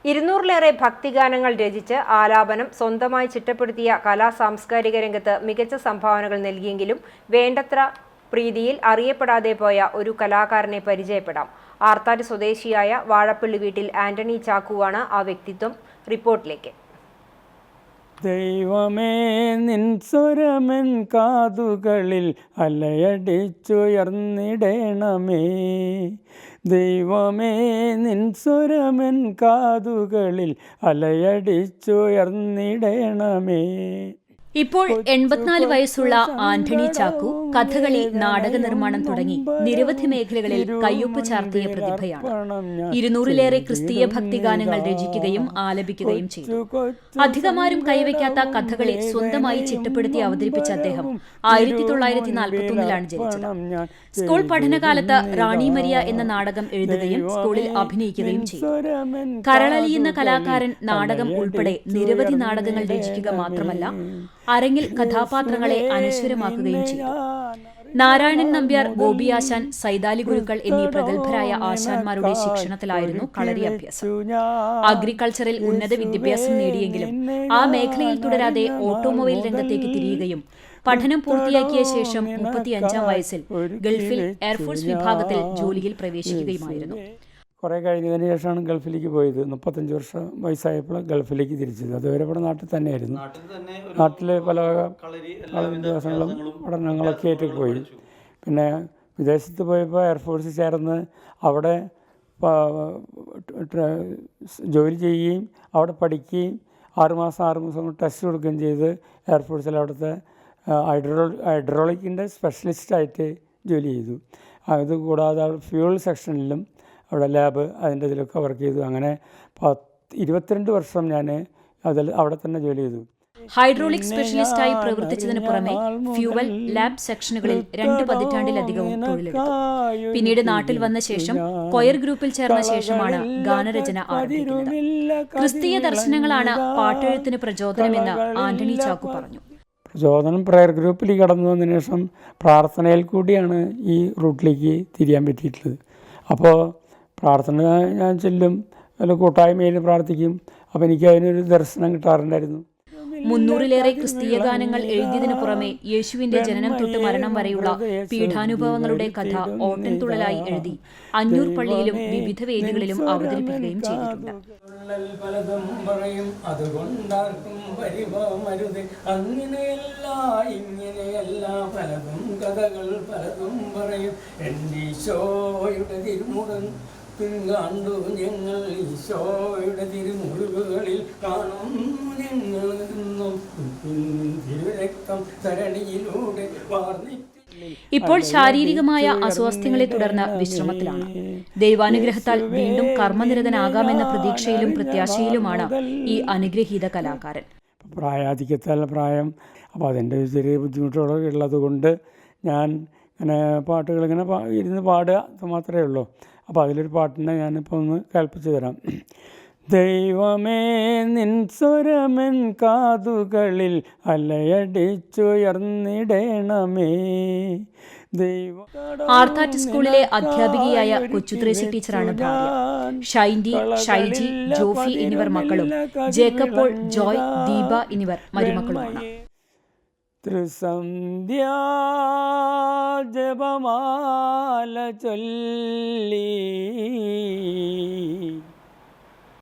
200-ലേറെ ഭക്തിഗാനങ്ങൾ രചിച്ച് ആലാപനം സ്വന്തമായി ചിട്ടപ്പെടുത്തിയ കലാ-സാംസ്കാരിക രംഗത്ത് മികച്ച സംഭാവനകൾ നൽകിയെങ്കിലും വേണ്ടത്ര പ്രീതിയിൽ അറിയപ്പെടാതെ പോയ ഒരു കലാകാരനെ പരിചയപ്പെടാം. ആർത്താറ്റ് സ്വദേശിയായ വാഴപ്പള്ളി വീട്ടിൽ ആന്റണി ചാക്കുവാണ് ആ വ്യക്തിത്വം. റിപ്പോർട്ടിലേക്ക്. ദൈവമേ, നിൻ സ്വരമെൻ കാതുകളിൽ അലയടിച്ചുയർന്നിടണമേ. ദൈവമേ, നിൻ സ്വരമെൻ കാതുകളിൽ അലയടിച്ചുയർന്നിടണമേ. ഇപ്പോൾ 84 വയസ്സുള്ള ആന്റണി ചാക്കു കഥകളി, നാടക നിർമ്മാണം തുടങ്ങി നിരവധി മേഖലകളിൽ കയ്യൊപ്പ് ചാർത്തിയ പ്രതിഭയാണ്. 200-ലേറെ ക്രിസ്തീയ ഭക്തിഗാനങ്ങൾ രചിക്കുകയും ആലപിക്കുകയും ചെയ്തു. അധികമാരും കൈവയ്ക്കാത്ത കഥകളി സ്വന്തമായി ചിട്ടപ്പെടുത്തി അവതരിപ്പിച്ച അദ്ദേഹം 1941-ലാണ് ജനിച്ചത്. സ്കൂൾ പഠനകാലത്ത് റാണി മരിയ എന്ന നാടകം എഴുതുകയും സ്കൂളിൽ അഭിനയിക്കുകയും ചെയ്തു. കരളലിയുന്ന കലാകാരൻ നാടകം ഉൾപ്പെടെ നിരവധി നാടകങ്ങൾ രചിക്കുക മാത്രമല്ല, അരങ്ങിൽ കഥാപാത്രങ്ങളെ അനശ്വരമാക്കുകയും ചെയ്തു. നാരായണൻ നമ്പ്യാർ, ഗോപിയാശാൻ, സൈതാലി ഗുരുക്കൾ എന്നീ പ്രഗത്ഭരായ ആശാന്മാരുടെ ശിക്ഷണത്തിലായിരുന്നു കളരി അഭ്യാസം. അഗ്രികൾച്ചറിൽ ഉന്നത വിദ്യാഭ്യാസം നേടിയെങ്കിലും ആ മേഖലയിൽ തുടരാതെ ഓട്ടോമൊബൈൽ രംഗത്തേക്ക് തിരിയുകയും പഠനം പൂർത്തിയാക്കിയ ശേഷം 35-ാം വയസ്സിൽ ഗൾഫിൽ എയർഫോഴ്സ് വിഭാഗത്തിൽ ജോലിയിൽ പ്രവേശിക്കുകയുമായിരുന്നു. കുറേ കഴിഞ്ഞതിന് ശേഷമാണ് ഗൾഫിലേക്ക് പോയത്. 35 വയസ്സായപ്പോൾ ഗൾഫിലേക്ക് തിരിച്ചത്. അതുവരെ ഇവിടെ നാട്ടിൽ തന്നെയായിരുന്നു. നാട്ടിൽ പല ദിവസങ്ങളും പഠനങ്ങളൊക്കെ ആയിട്ട് പോയി. പിന്നെ വിദേശത്ത് പോയപ്പോൾ എയർഫോഴ്സിൽ ചേർന്ന് അവിടെ ജോലി ചെയ്യുകയും അവിടെ പഠിക്കുകയും 6 മാസം ടെസ്റ്റ് കൊടുക്കുകയും ചെയ്ത് എയർഫോഴ്സിൽ അവിടുത്തെ ഹൈഡ്രോളിക്കിൻ്റെ സ്പെഷ്യലിസ്റ്റായിട്ട് ജോലി ചെയ്തു. അതുകൂടാതെ ഫ്യൂൾ സെക്ഷനിലും അവിടെ ലാബ് അതിൻ്റെ ഇതിലൊക്കെ വർക്ക് ചെയ്തു. അങ്ങനെ 22 വർഷം ഞാൻ അവിടെ തന്നെ ജോലി ചെയ്തു. ഹൈഡ്രോളിക് സ്പെഷ്യലിസ്റ്റായി പ്രവർത്തിച്ചതിന് പുറമെ ഫ്യൂവൽ, ലാബ് സെക്ഷനുകളിൽ 2 പതിറ്റാണ്ടിലധികവും തൊഴിലെടുത്തു. പിന്നീട് നാട്ടിൽ വന്ന ശേഷം കൊയർ ഗ്രൂപ്പിൽ ചേർന്ന ശേഷമാണ് ഗാനരചന ആരംഭിക്കുന്നത്. ക്രിസ്തീയ ദർശനങ്ങളാണ് പാട്ടെഴുത്തിന് പ്രചോദനമെന്ന് ആന്റണി ചാക്കു പറഞ്ഞു. പ്രചോദനം പ്രയർ ഗ്രൂപ്പിൽ കടന്നു വന്നതിന് ശേഷം പ്രാർത്ഥനയിൽ കൂടിയാണ് ഈ റൂട്ടിലേക്ക് തിരിയാൻ പറ്റിയിട്ടുള്ളത്. അപ്പോൾ പ്രാർത്ഥന ഞാൻ ചെല്ലും, അല്ല കൂട്ടായ്മയിൽ പ്രാർത്ഥിക്കും. അപ്പോൾ എനിക്ക് അതിനൊരു ദർശനം കിട്ടാറുണ്ടായിരുന്നു. 300-ലേറെ ക്രിസ്തീയ ഗാനങ്ങൾ എഴുതിയതിനു പുറമെ യേശുവിന്റെ ജനനം തൊട്ട് മരണം വരെയുള്ള പീഠാനുഭവങ്ങളുടെ കഥ ഓട്ടൻതുള്ളലായി എഴുതി 500 പള്ളിയിലും വിവിധ വേദികളിലും അവതരിപ്പിക്കുകയും ചെയ്തിട്ടുണ്ട്. കണ്ടു ഞങ്ങൾ ഈശോയുടെ തിരുമുറിവുകളിൽ കാണുന്നു ഞങ്ങൾ തിരുരക്തം ധരണിയിലൂടെ വാർന്നിട്ട്. ഇപ്പോൾ ശാരീരികമായ അസ്വാസ്ഥ്യങ്ങളെ തുടർന്ന് വിശ്രമത്തിലാണ്. ദൈവാനുഗ്രഹത്താൽ വീണ്ടും കർമ്മനിരതനാകാമെന്ന പ്രതീക്ഷയിലും പ്രത്യാശയിലുമാണ് ഈ അനുഗ്രഹീത കലാകാരൻ. പ്രായാധിക്യത്താൽ പ്രായം, അപ്പോൾ അതിൻ്റെ ചെറിയ ബുദ്ധിമുട്ടുകളൊക്കെ ഉള്ളത് കൊണ്ട് ഞാൻ ഇങ്ങനെ പാട്ടുകൾ ഇങ്ങനെ ഇരുന്ന് പാടുക മാത്രമേ ഉള്ളൂ. അപ്പോൾ അതിലൊരു പാട്ടിനെ ഞാനിപ്പോൾ ഒന്ന് കേൾപ്പിച്ചു തരാം. ദൈവമേ, നിൻ സ്വരമെൻ കാതുകളിൽ അലയടിച്ചുയർന്നിടണമേ. ആർത്താറ്റ് സ്കൂളിലെ അധ്യാപികയായ കൊച്ചുത്രേസി ടീച്ചറാണ് ഭാര്യ. ഷൈൻഡി, ഷൈജി, ജോഫി എന്നിവർ മക്കളും ജേക്കബ് പോൾ, ജോയ്, ദീപ എന്നിവർ മരുമക്കളുമാണ്. ത്രിസന്ധ്യാ ജപമാല ചൊല്ലി